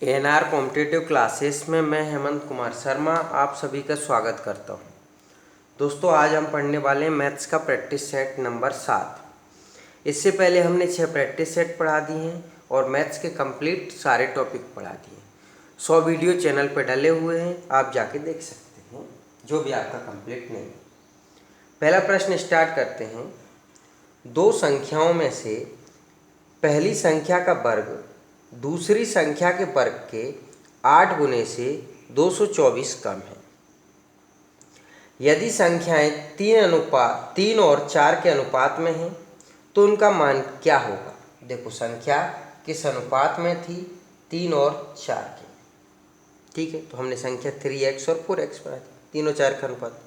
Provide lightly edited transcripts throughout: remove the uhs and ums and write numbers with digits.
ANR competitive classes में मैं हेमंत कुमार शर्मा आप सभी का स्वागत करता हूं। दोस्तों, आज हम पढ़ने वाले हैं मैथ्स का प्रैक्टिस सेट नंबर 7। इससे पहले हमने 6 प्रैक्टिस सेट पढ़ा दिए हैं और मैथ्स के कंप्लीट सारे टॉपिक पढ़ा दिए हैं। 100 वीडियो चैनल पर डले हुए हैं, आप जाके देख सकते हैं जो भी आपका कंप्लीट नहीं। पहला प्रश्न स्टार्ट करते हैं। दो संख्याओं में से पहली संख्या का वर्ग दूसरी संख्या के वर्ग के 8 गुने से 224 कम है। यदि संख्याएं 3 और 4 के अनुपात में हैं तो उनका मान क्या होगा। देखो, संख्या किस अनुपात में थी, 3 और 4 के। ठीक है, तो हमने संख्या 3x और 4x पढ़ा थी, 3 और 4 का अनुपात।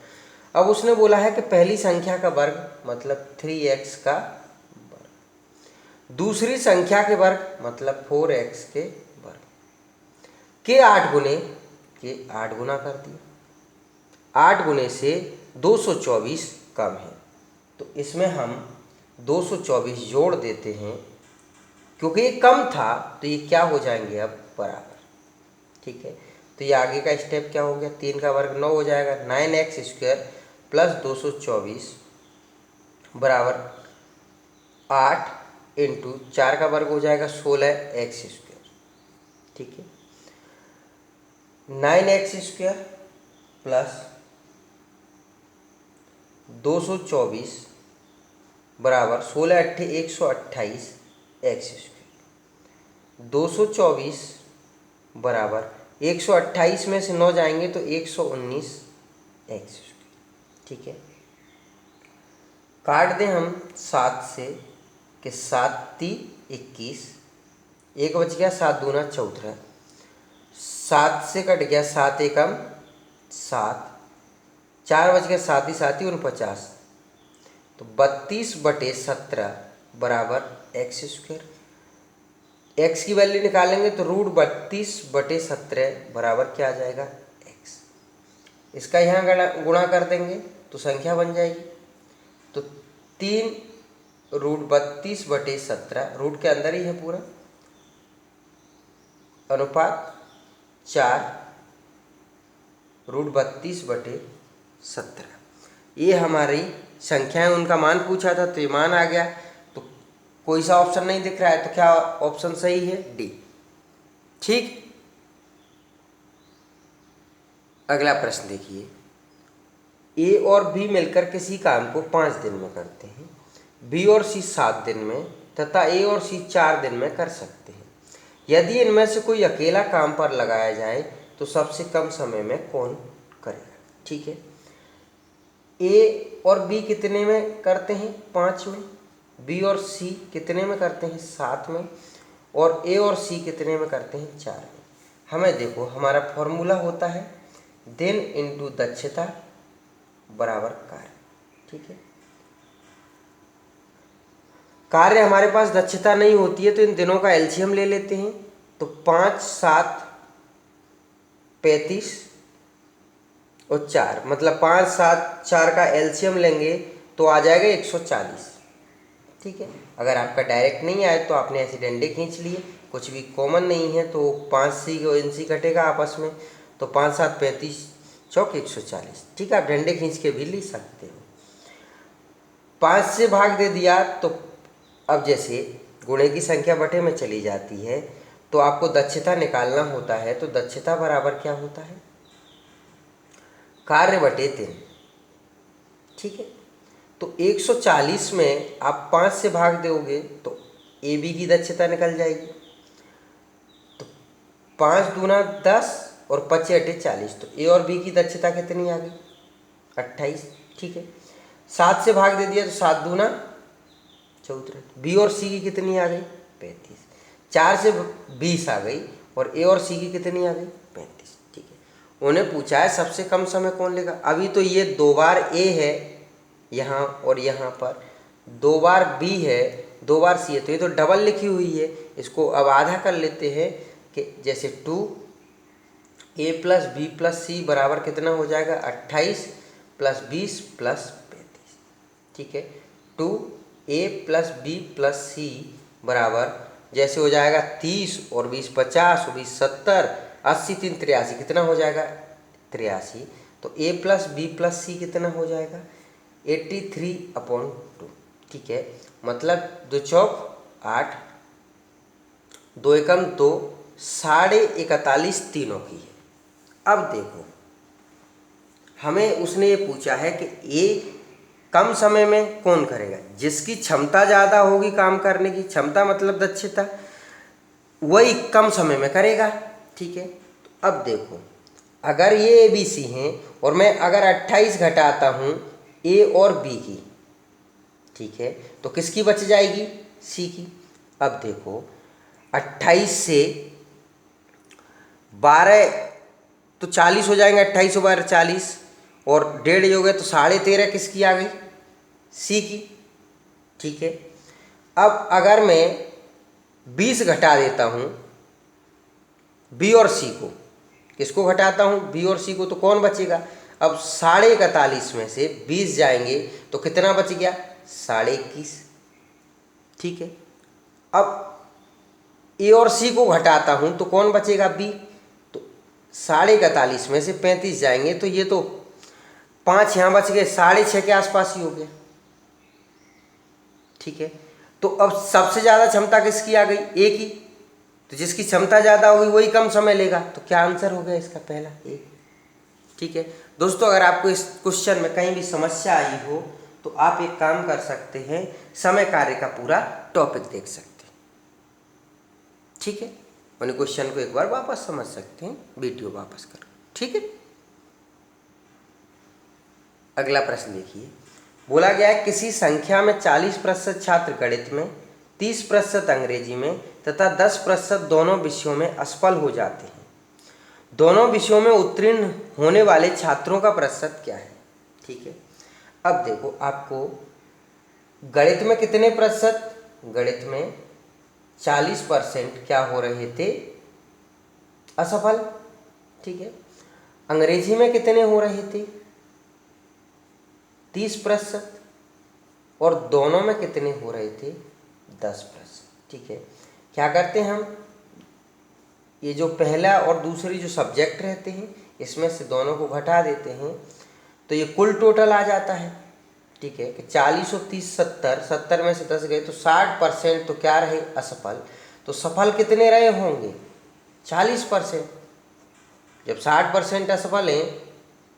अब उसने बोला है कि पहली संख्या का वर्ग मतलब 3x का वर्ग, दूसरी संख्या के वर्ग मतलब 4x के वर्ग के 8 गुने के 8 गुना कर दिया। 8 गुने से 224 कम है, तो इसमें हम 224 जोड़ देते हैं। क्योंकि ये कम था तो ये क्या हो जाएंगे अब बराबर। ठीक है, तो ये आगे का स्टेप क्या हो गया, 3 का वर्ग 9 हो जाएगा, 9x² प्लस 224 बराबर 8 इंटू 4 का वर्ग हो जाएगा 16x²। ठीक है, 9x² प्लस 224 बराबर 16 अट्ठे 128 x²। 224 बराबर 128 में से 9 जाएंगे तो 119 x²। ठीक है, काट दें हम 7 से कि 7 × 21, 1 बच गया, 7 दूना 14, 7 से कट गया 7 एकम 7, 4 बच गया, 7 ही 7 ही 49, तो 32/17 बराबर x²। x की वैल्यू निकालेंगे तो √32/17 बराबर क्या आ जाएगा, x। इसका यहाँ गुणा कर देंगे तो संख्या बन जाएगी, तो 3 √32/17, रूट के अंदर ही है पूरा, अनुपात 4 √32/17। ये हमारी संख्या है, उनका मान पूछा था तो ये मान आ गया। तो कोई सा ऑप्शन नहीं दिख रहा है, तो क्या ऑप्शन सही है, डी। ठीक, अगला प्रश्न देखिए। ए और बी मिलकर किसी काम को 5 दिन में करते हैं, बी और सी 7 दिन में तथा ए और सी 4 दिन में कर सकते हैं। यदि इनमें से कोई अकेला काम पर लगाया जाए तो सबसे कम समय में कौन करेगा। ठीक है, ए और बी कितने में करते हैं, 5 में, बी और सी कितने में करते हैं, 7 में, और ए और सी कितने में करते हैं, 4 में। हमें देखो, हमारा फॉर्मूला होता है दिन इंटू दक्षता बराबर कार्य। ठीक है, कार्य हमारे पास दक्षता नहीं होती है तो इन दिनों का एलसीएम ले लेते हैं। तो 5, 7, 35 और 4, मतलब 5, 7, 4 का एलसीएम लेंगे तो आ जाएगा 140। ठीक है, अगर आपका डायरेक्ट नहीं आए तो आपने ऐसे डंडे खींच लिए, कुछ भी कॉमन नहीं है तो 5c और इनसी कटेगा आपस में, तो 5, 7, 35 चौक 140। ठीक है, आप डंडे खींच के भी ले सकते हो। 5 से भाग दे दिया तो अब जैसे गुणे की संख्या बटे में चली जाती है तो आपको दक्षता निकालना होता है, तो दक्षता बराबर क्या होता है, कार्य बटे 3। ठीक है, तो 140 में आप 5 से भाग दोगे तो ए बी की दक्षता निकल जाएगी। तो 5 दूना 10 और 5 अटे 40, तो ए और बी की दक्षता कितनी आ गई, 28। ठीक है, 7 से भाग दे दिया तो 7 दूना 14, बी और सी की कितनी आ गई, 35। 4 से 20 आ गई और ए और सी की कितनी आ गई, 35। ठीक है, उन्हें पूछा है सबसे कम समय कौन लेगा। अभी तो ये 2 बार ए है यहाँ और यहाँ पर, 2 बार बी है, 2 बार सी है, तो ये तो डबल लिखी हुई है। इसको अब आधा कर लेते हैं कि जैसे 2a + b + c बराबर कितना हो जाएगा, 28 + 20 + 35। ठीक है, 2a + b + c बराबर जैसे हो जाएगा 30 और 20 50 और 20 70, 80 3 83, कितना हो जाएगा 83। तो a प्लस बी प्लस सी कितना हो जाएगा 83/2। ठीक है, मतलब 2 चौक 8, 2 एकम 2, 41.5 तीनों की है। अब देखो हमें उसने ये पूछा है कि ए कम समय में कौन करेगा, जिसकी क्षमता ज़्यादा होगी काम करने की, क्षमता मतलब दक्षता, वही कम समय में करेगा। ठीक है, तो अब देखो अगर ये ए बी सी हैं और मैं अगर 28 घटाता हूँ ए और बी की, ठीक है, तो किसकी बच जाएगी सी की। अब देखो 28 से 12 तो 40 हो जाएंगे, 28 और 12 40, और 1.5 हो गए तो 13.5 किसकी आ गई सी की। ठीक है, अब अगर मैं 20 घटा देता हूँ बी और सी को, किसको घटाता हूँ बी और सी को, तो कौन बचेगा। अब 41.5 में से 20 जाएंगे तो कितना बच गया 21.5। ठीक है, अब ए और सी को घटाता हूँ तो कौन बचेगा बी, तो 41.5 में से 35 जाएंगे तो ये तो 5 यहाँ बच गए, 6.5 के आसपास ही हो गया। ठीक है, तो अब सबसे ज़्यादा क्षमता किसकी आ गई ए की, तो जिसकी क्षमता ज़्यादा होगी वही कम समय लेगा, तो क्या आंसर हो गया इसका पहला ए। ठीक है दोस्तों, अगर आपको इस क्वेश्चन में कहीं भी समस्या आई हो तो आप एक काम कर सकते हैं, समय कार्य का पूरा टॉपिक देख सकते हैं। ठीक है, मैंने क्वेश्चन को एक बार वापस समझ सकते हैं वीडियो वापस कर। ठीक है, अगला प्रश्न देखिए, बोला गया है किसी संख्या में 40% छात्र गणित में, 30% अंग्रेजी में तथा 10% दोनों विषयों में असफल हो जाते हैं। दोनों विषयों में उत्तीर्ण होने वाले छात्रों का प्रतिशत क्या है। ठीक है, अब देखो आपको गणित में कितने प्रतिशत, गणित में 40% क्या हो रहे थे असफल। ठीक है, अंग्रेजी में कितने हो रहे थे 30%, और दोनों में कितने हो रहे थे 10%। ठीक है, क्या करते हैं हम, ये जो पहला और दूसरी जो सब्जेक्ट रहते हैं इसमें से दोनों को घटा देते हैं तो ये कुल टोटल आ जाता है। ठीक है, कि 40 और 30 70, 70 में से 10 गए तो 60% तो क्या रहे असफल। तो सफल कितने रहे होंगे 40%। जब 60% असफल हैं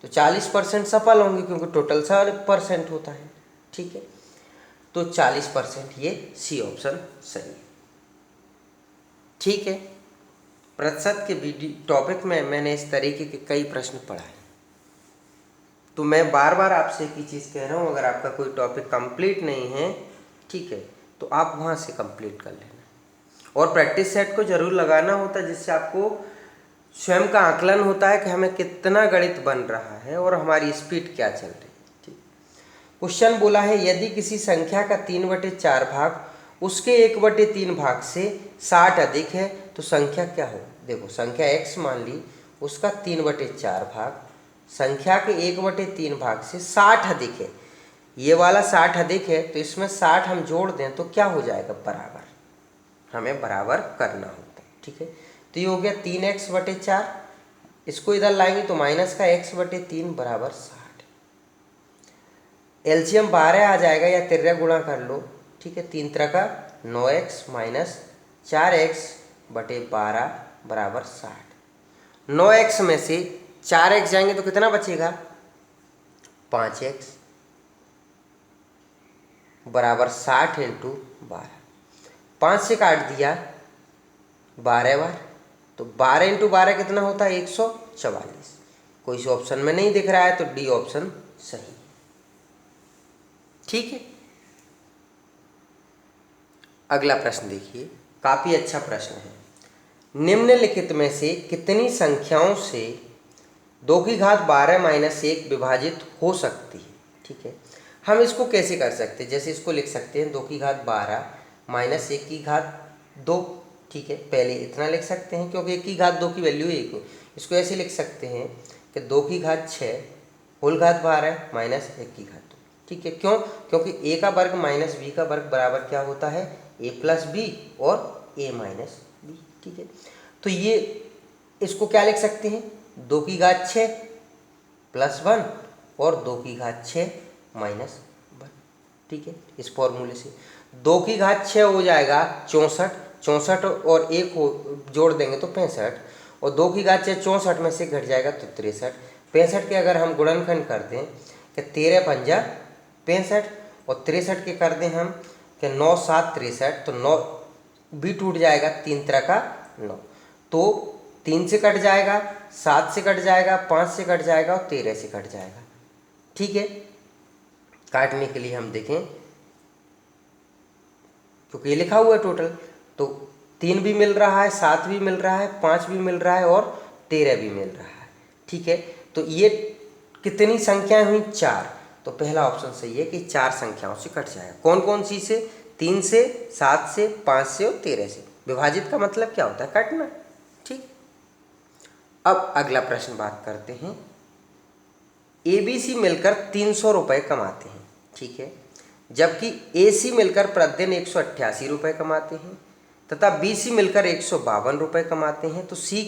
तो 40% सफल होंगे, क्योंकि टोटल 100% होता है। ठीक है, तो 40% ये सी ऑप्शन सही है। ठीक है, प्रतिशत के टॉपिक में मैंने इस तरीके के कई प्रश्न पढ़ाए, तो मैं बार बार आपसे एक ही चीज़ कह रहा हूँ, अगर आपका कोई टॉपिक कंप्लीट नहीं है, ठीक है, तो आप वहाँ से कंप्लीट कर लेना। और प्रैक्टिस सेट को ज़रूर लगाना होता है, जिससे आपको स्वयं का आकलन होता है कि हमें कितना गणित बन रहा है और हमारी स्पीड क्या चल रही है। ठीक, क्वेश्चन बोला है यदि किसी संख्या का 3/4 भाग उसके 1/3 भाग से 60 अधिक है तो संख्या क्या हो। देखो संख्या x मान ली, उसका 3/4 भाग संख्या के 1/3 भाग से 60 अधिक है, ये वाला 60 अधिक है, तो इसमें 60 हम जोड़ दें तो क्या हो जाएगा बराबर, हमें बराबर करना होता है। ठीक है, तो ये हो गया 3x/4, इसको इधर लाएंगे तो माइनस का x/3 बराबर 60। एलसीएम 12 आ जाएगा या तिर्या गुणा कर लो। ठीक है, 3 3 का 9x माइनस 4x/12 बराबर 60। 9x में से 4x जाएंगे तो कितना बचेगा 5x बराबर 60 × 12। 5 से काट दिया 12 बार, तो 12 × 12 कितना होता है 144। कोई से ऑप्शन में नहीं दिख रहा है तो डी ऑप्शन सही। ठीक है, अगला प्रश्न देखिए, काफ़ी अच्छा प्रश्न है। निम्नलिखित में से कितनी संख्याओं से 2⁻12 - 1 विभाजित हो सकती है। ठीक है, हम इसको कैसे कर सकते हैं, जैसे इसको लिख सकते हैं 2⁻12 - 1⁻2। ठीक है, पहले इतना लिख सकते हैं क्योंकि 1⁻2 की वैल्यू 1 हो। इसको ऐसे लिख सकते हैं कि 2�6 होल घात 12 माइनस 1⁻2। ठीक है, क्यों, क्योंकि a का वर्ग माइनस b का वर्ग बराबर क्या होता है a + b और a माइनस बी। ठीक है, तो ये इसको क्या लिख सकते हैं, 2 की घात 6 प्लस 1 और 2 की घात 6 माइनस 1। ठीक है, इस फॉर्मूले से 2 की घात 6 हो जाएगा 64, 64 और 1 हो जोड़ देंगे तो 65, और 2 की घात 6 64 में से घट जाएगा तो 63। 65 के अगर हम गुणनखंड कर दें कि 13 पंजा 65 और 63 के कर दें हम कि 9 7 63, तो 9 भी टूट जाएगा, 3 तरह का 9, तो 3 से कट जाएगा, 7 से कट जाएगा, 5 से कट जाएगा और 13 से कट जाएगा। ठीक है, काटने के लिए हम देखें क्योंकि ये लिखा हुआ है टोटल, तो 3 भी मिल रहा है, 7 भी मिल रहा है, 5 भी मिल रहा है और 13 भी मिल रहा है। ठीक है, तो ये कितनी संख्याएं हुई, 4। तो पहला ऑप्शन सही है कि 4 संख्याओं से कट जाएगा। कौन कौन सी से, 3 से, 7 से, 5 से और 13 से। विभाजित का मतलब क्या होता है, काटना। ठीक, अब अगला प्रश्न बात करते हैं। ABC मिलकर 300 रुपये कमाते हैं। ठीक है, जबकि AC मिलकर प्रतिदिन 188 रुपये कमाते हैं तथा BC मिलकर 152 रुपये कमाते हैं, तो C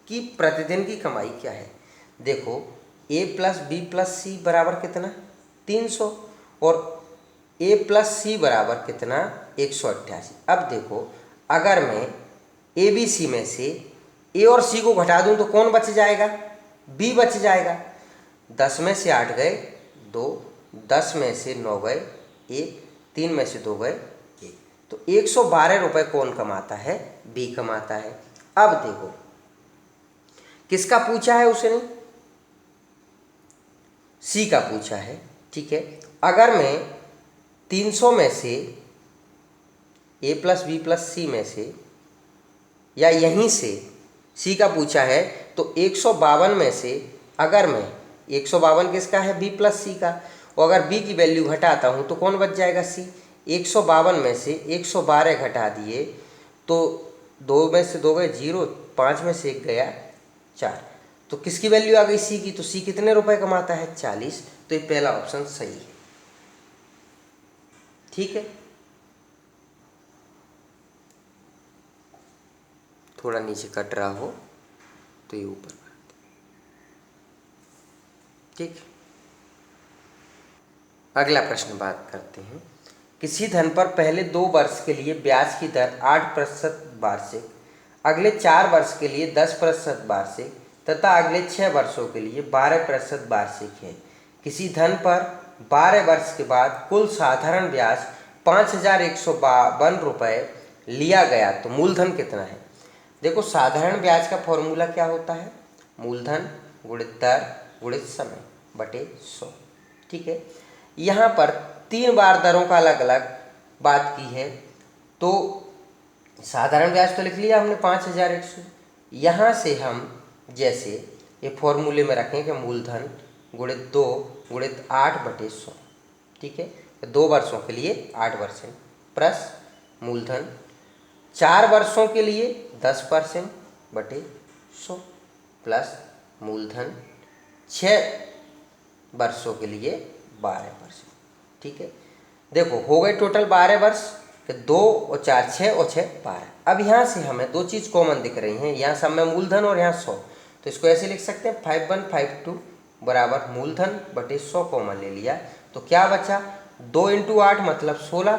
की प्रतिदिन की कमाई क्या है। देखो A plus B plus C बराबर कितना, 300, और A प्लस C बराबर कितना, 188। अब देखो अगर मैं ABC में से A और C को घटा दूं तो कौन बच जाएगा, B बच जाएगा। 10 में से 8 गए 2, 10 में से 9 गए 1, 3 में से 2 गए 1, तो 112 रुपये कौन कमाता है, बी कमाता है। अब देखो किसका पूछा है उसने, सी का पूछा है। ठीक है, अगर मैं 300 में से ए प्लस बी प्लस सी में से, या यहीं से सी का पूछा है, तो 152 में से अगर मैं 152 किसका है, बी प्लस सी का, और अगर बी की वैल्यू घटाता हूँ तो कौन बच जाएगा, सी। 152 में से 112 घटा दिए तो 2 में से 2 गए 0, 5 में से 1 गया 4, तो किसकी वैल्यू आ गई, सी की। तो सी कितने रुपए कमाता है, 40। तो ये पहला ऑप्शन सही है। ठीक है, थोड़ा नीचे कट रहा हो तो ये ऊपर कर दे। ठीक, अगला प्रश्न बात करते हैं। किसी धन पर पहले 2 वर्ष के लिए ब्याज की दर 8% वार्षिक, अगले 4 वर्ष के लिए 10% वार्षिक तथा अगले 6 वर्षों के लिए 12% वार्षिक है। किसी धन पर 12 वर्ष के बाद कुल साधारण ब्याज 5152 रुपये लिया गया तो मूलधन कितना है। देखो साधारण ब्याज का फॉर्मूला क्या होता है, मूलधन गुणित दर गुणित समय बटे 100। ठीक है, यहाँ पर 3 बार दरों का अलग अलग बात की है, तो साधारण ब्याज तो लिख लिया हमने 5100। यहाँ से हम जैसे ये फॉर्मूले में रखें कि मूलधन गुणित 2 गुणित 8 बटे 100। ठीक है, 2 वर्षों के लिए 8% प्लस मूलधन 4 वर्षों के लिए 10% बटे 100 प्लस मूलधन 6 वर्षों के लिए 12%। ठीक है, देखो हो गए टोटल 12 वर्ष, कि 2 और 4 6 और 6 12। अब यहाँ से हमें 2 चीज़ कॉमन दिख रही हैं, यहाँ सब में मूलधन और यहाँ 100, तो इसको ऐसे लिख सकते हैं 5152 बराबर मूलधन बटे 100 कॉमन ले लिया, तो क्या बचा, 2 × 8 मतलब 16,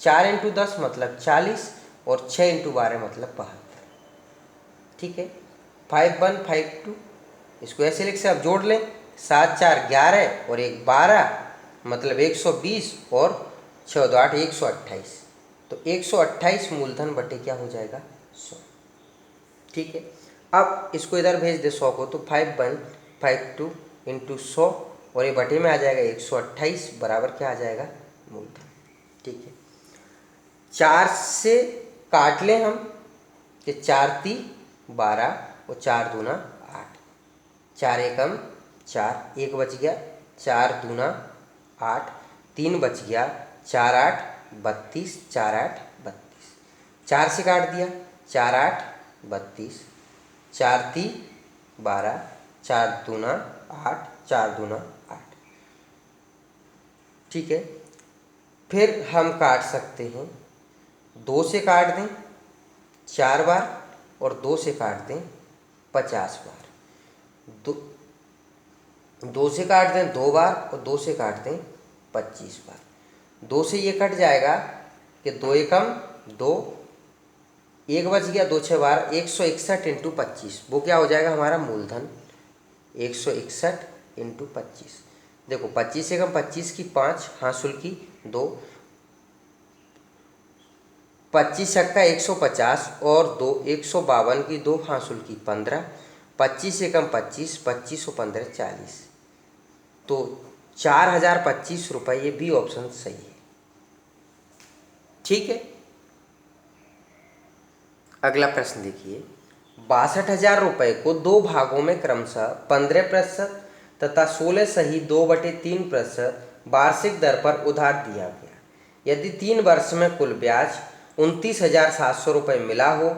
4 × 10 मतलब 40 और 6 × 12 मतलब 72। ठीक है, 5152 इसको ऐसे लिख से आप जोड़ लें, 7 4 11 और 1 12 मतलब 120 और 6 2 8 128, तो 128 मूलधन बटे क्या हो जाएगा, 100। ठीक है, अब इसको इधर भेज दे 100 को, तो 5152 × 100 और ये बटे में आ जाएगा 128 बराबर क्या आ जाएगा, मूलधन। ठीक है, 4 से काट लें हम कि 4 × 3 12 और 4 दूना 8, 4 एकम 4, 1 बच गया, 4 दूना 8, 3 बच गया, 4 8 32, 4 8 32, 4 से काट दिया, 4 8 32, 4 3 12, 4 दूना 8, 4 दूना 8। ठीक है, फिर हम काट सकते हैं 2 से काट दें 4 बार और 2 से काट दें 50 बार, 2 से काट दें 2 बार और 2 से काट दें 25 बार। 2 से ये कट जाएगा कि 2 एकम 2, 1 बच गया, 2 6 12, 161 इंटू 25, वो क्या हो जाएगा हमारा मूलधन 161 इंटू 25। देखो 25 एकम 25 की 5, हासुल की 2, 25 छक्का 150 और 2 152 की 2, हासुल की 15, 25 एकम 25, 25 और 15 40, तो 4025 रुपये, ये बी ऑप्शन सही है। ठीक है, अगला प्रश्न देखिए, 62,000 रुपये को 2 भागों में क्रमशः 15% तथा 16 सही 2/3% वार्षिक दर पर उधार दिया गया। यदि 3 वर्ष में कुल ब्याज 29,700 रुपये मिला हो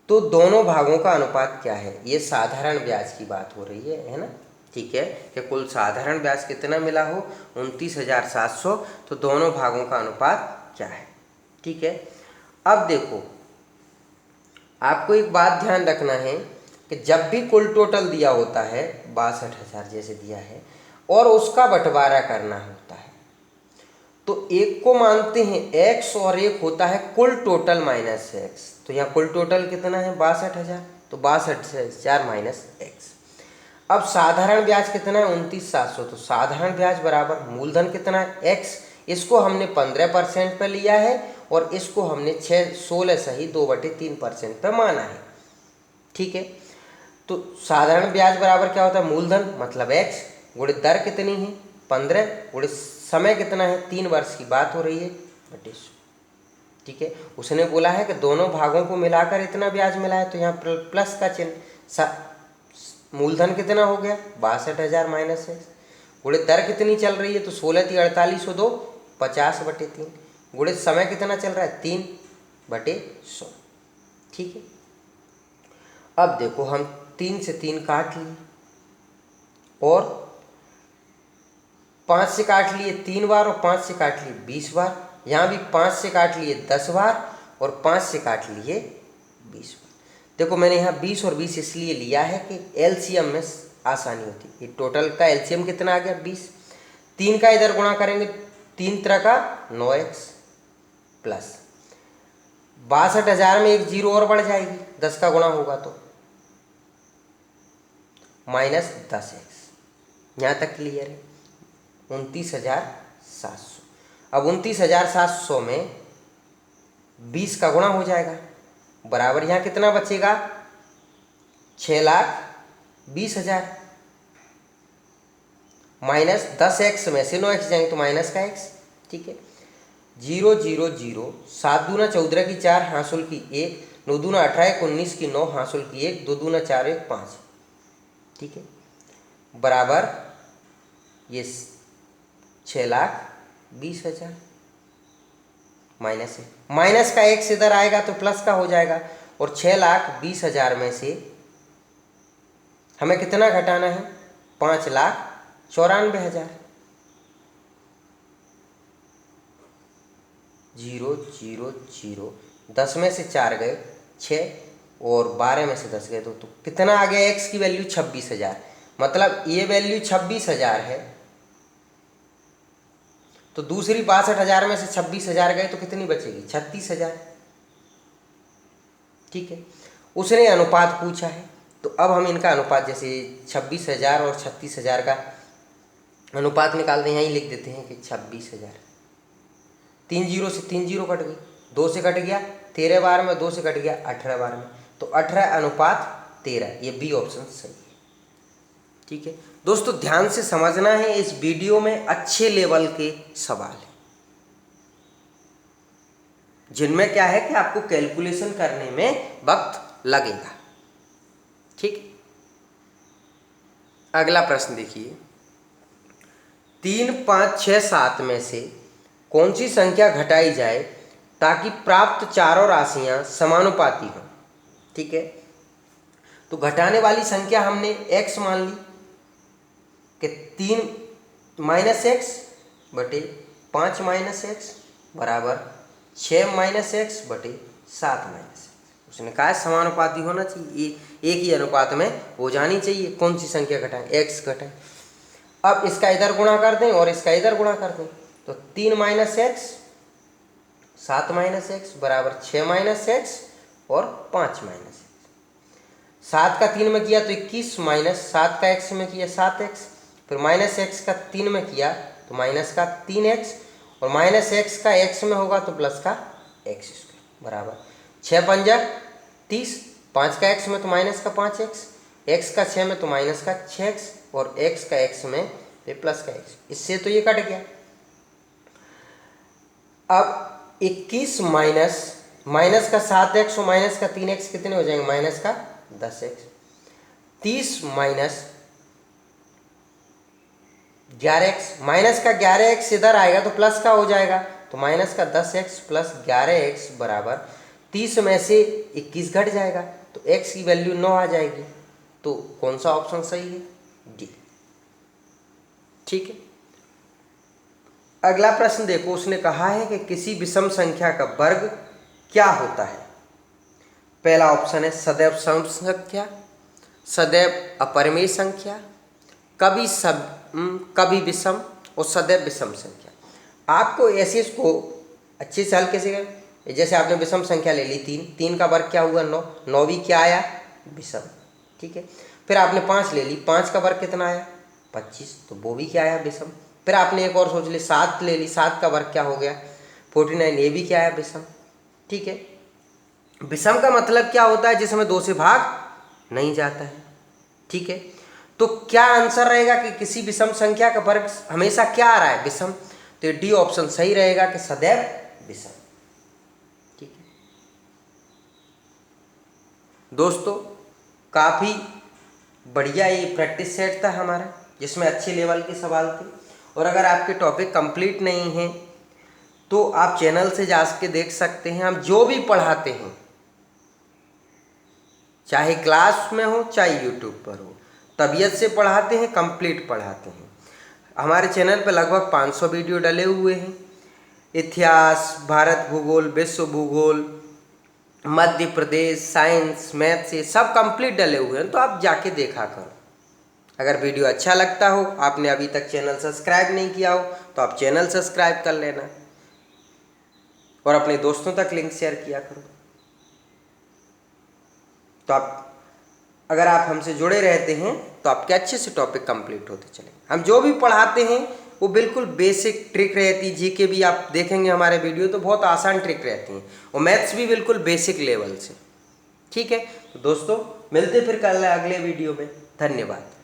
तो दोनों भागों का अनुपात क्या है। ये साधारण ब्याज की बात हो रही है ना। ठीक है, कि कुल साधारण ब्याज कितना मिला हो 29,700, तो दोनों भागों का अनुपात क्या है। ठीक है, अब देखो आपको एक बात ध्यान रखना है कि जब भी कुल टोटल दिया होता है 62,000 जैसे दिया है और उसका बंटवारा करना होता है तो एक को मानते हैं x और एक होता है कुल टोटल माइनस x। तो यहाँ कुल टोटल कितना है 62,000, तो 62,000 माइनस x। अब साधारण ब्याज कितना है 29,700, तो साधारण ब्याज बराबर मूलधन कितना है x, इसको हमने 15% पे लिया है और इसको हमने 16 सही 2/3% पे माना है। ठीक है, तो साधारण ब्याज बराबर क्या होता है मूलधन मतलब x गुणे दर कितनी है 15 गुणे समय कितना है 3 वर्ष की बात हो रही है बटे 100। ठीक है, उसने बोला है कि दोनों भागों को मिलाकर इतना ब्याज मिला है, तो यहाँ प्लस का चिन्ह, मूलधन कितना हो गया 62,000 माइनस x गुणे दर कितनी चल रही है, तो 16 × 48 हो 2 50/3 गुणे समय कितना चल रहा है 3/100। ठीक है, अब देखो हम 3 से 3 काट लिए और 5 से काट लिए 3 बार और 5 से काट लिए 20 बार, यहाँ भी 5 से काट लिए 10 बार और 5 से काट लिए 20 बार। देखो मैंने यहाँ 20 और 20 इसलिए लिया है कि एलसीएम में आसानी होती है। ये टोटल का एलसीएम कितना आ गया 20, 3 का इधर गुणा करेंगे 3 तरह का 9x प्लस 62,000 में एक जीरो और बढ़ जाएगी 10 का गुणा होगा तो माइनस 10x। यहाँ तक क्लियर है 29,700। अब 29,700 में 20 का गुणा हो जाएगा बराबर यहाँ कितना बचेगा 6,20,000 माइनस 10x में से 9x जाएंगे तो माइनस का x। ठीक है, 0 0 0, 7 दूना 14 की 4, हासुल की 1, 9 दूना 18, 19 की 9, हासुल की 1, 2 दूना 4, 1 5। ठीक है, बराबर ये 6,20,000 माइनस है, माइनस का x इधर आएगा तो प्लस का हो जाएगा और 6,20,000 में से हमें कितना घटाना है 5,94,000। 0 0 0, 10 में से 4 गए 6 और 12 में से 10 गए तो कितना आ गया x की वैल्यू 26,000। मतलब ये वैल्यू 26,000 है तो दूसरी 62,000 में से 26,000 गए तो कितनी बचेगी 36,000। ठीक है, उसने अनुपात पूछा है तो अब हम इनका अनुपात जैसे 26,000 और 36,000 का अनुपात निकाल दें, यहीं लिख देते हैं कि 26,000। 3 जीरो से 3 जीरो कट गई, 2 से कट गया 13 बार में, 2 से कट गया 18 बार में, तो 18:13, ये बी ऑप्शन सही है। ठीक है दोस्तों, ध्यान से समझना है, इस वीडियो में अच्छे लेवल के सवाल हैं जिनमें क्या है कि आपको कैलकुलेशन करने में वक्त लगेगा। ठीक, अगला प्रश्न देखिए, 3 5 6 7 में से कौन सी संख्या घटाई जाए ताकि प्राप्त चारों राशियां समानुपाती हों। ठीक है, तो घटाने वाली संख्या हमने x मान ली कि 3 माइनस एक्स बटे 5 माइनस एक्स बराबर 6 माइनस एक्स बटे 7 माइनस एक्स। उसने कहा समानुपाती होना चाहिए, एक ही अनुपात में हो जानी चाहिए। कौन सी संख्या घटाएं? x घटाएं। अब इसका इधर गुणा कर दें और इसका इधर गुणा कर दें, तो 3 माइनस एक्स 7 माइनस एक्स बराबर 6 माइनस एक्स और 5 माइनस एक्स। 7 का 3 में किया तो 21 माइनस 7 का x में किया 7x, फिर माइनस एक्स का 3 में किया तो माइनस का 3x, और माइनस एक्स का x में होगा तो प्लस का x स्क्वायर बराबर 6 पंजा 30, 5 का x में तो माइनस का 5x, x का 6 में तो माइनस का 6x और x का x में तो प्लस का x। इससे तो ये कट गया। अब 21 माइनस का 7x और माइनस का 3x कितने हो जाएंगे? माइनस का 10x। 30 माइनस 11x, माइनस का 11x इधर आएगा तो प्लस का हो जाएगा, तो माइनस का 10x प्लस 11x बराबर 30 में से 21 घट जाएगा तो x की वैल्यू 9 आ जाएगी। तो कौन सा ऑप्शन सही है? डी। ठीक है, अगला प्रश्न देखो। उसने कहा है कि किसी विषम संख्या का वर्ग क्या होता है? पहला ऑप्शन है सदैव सम संख्या, सदैव अपरिमेय संख्या, कभी विषम और सदैव विषम संख्या। आपको ऐसे इसको अच्छे से हल कैसे करें? जैसे आपने विषम संख्या ले ली 3 का वर्ग क्या हुआ? 9, 9 भी क्या आया? विषम। ठीक है, फिर आपने 5 ले ली, 5 का वर्ग कितना आया? 25, तो वो भी क्या आया? विषम। फिर आपने एक और सोच ली, 7 ले ली, 7 का वर्ग क्या हो गया? 49, ये भी क्या आया? विषम। ठीक है, विषम का मतलब क्या होता है? जिसमें 2 से भाग नहीं जाता है। ठीक है, तो क्या आंसर रहेगा कि किसी विषम संख्या का वर्ग हमेशा क्या आ रहा है? विषम। तो डी ऑप्शन सही रहेगा कि सदैव विषम। ठीक है दोस्तों, काफ़ी बढ़िया ये प्रैक्टिस सेट था हमारा, जिसमें अच्छे लेवल के सवाल थे। और अगर आपके टॉपिक कंप्लीट नहीं हैं तो आप चैनल से जा के देख सकते हैं। हम जो भी पढ़ाते हैं, चाहे क्लास में हो चाहे यूट्यूब पर हो, तबीयत से पढ़ाते हैं, कंप्लीट पढ़ाते हैं। हमारे चैनल पर लगभग 500 वीडियो डले हुए हैं। इतिहास, भारत भूगोल, विश्व भूगोल, मध्य प्रदेश, साइंस, मैथ से सब कंप्लीट डले हुए हैं, तो आप जाके देखा करो। अगर वीडियो अच्छा लगता हो, आपने अभी तक चैनल सब्सक्राइब नहीं किया हो तो आप चैनल सब्सक्राइब कर लेना और अपने दोस्तों तक लिंक शेयर किया करो। तो अगर आप हमसे जुड़े रहते हैं तो आपके अच्छे से टॉपिक कंप्लीट होते चले। हम जो भी पढ़ाते हैं वो बिल्कुल बेसिक ट्रिक रहती। जीके भी आप देखेंगे हमारे वीडियो तो बहुत आसान ट्रिक रहती हैं, और मैथ्स भी बिल्कुल बेसिक लेवल से। ठीक है, तो दोस्तों मिलते फिर कल अगले वीडियो में। धन्यवाद।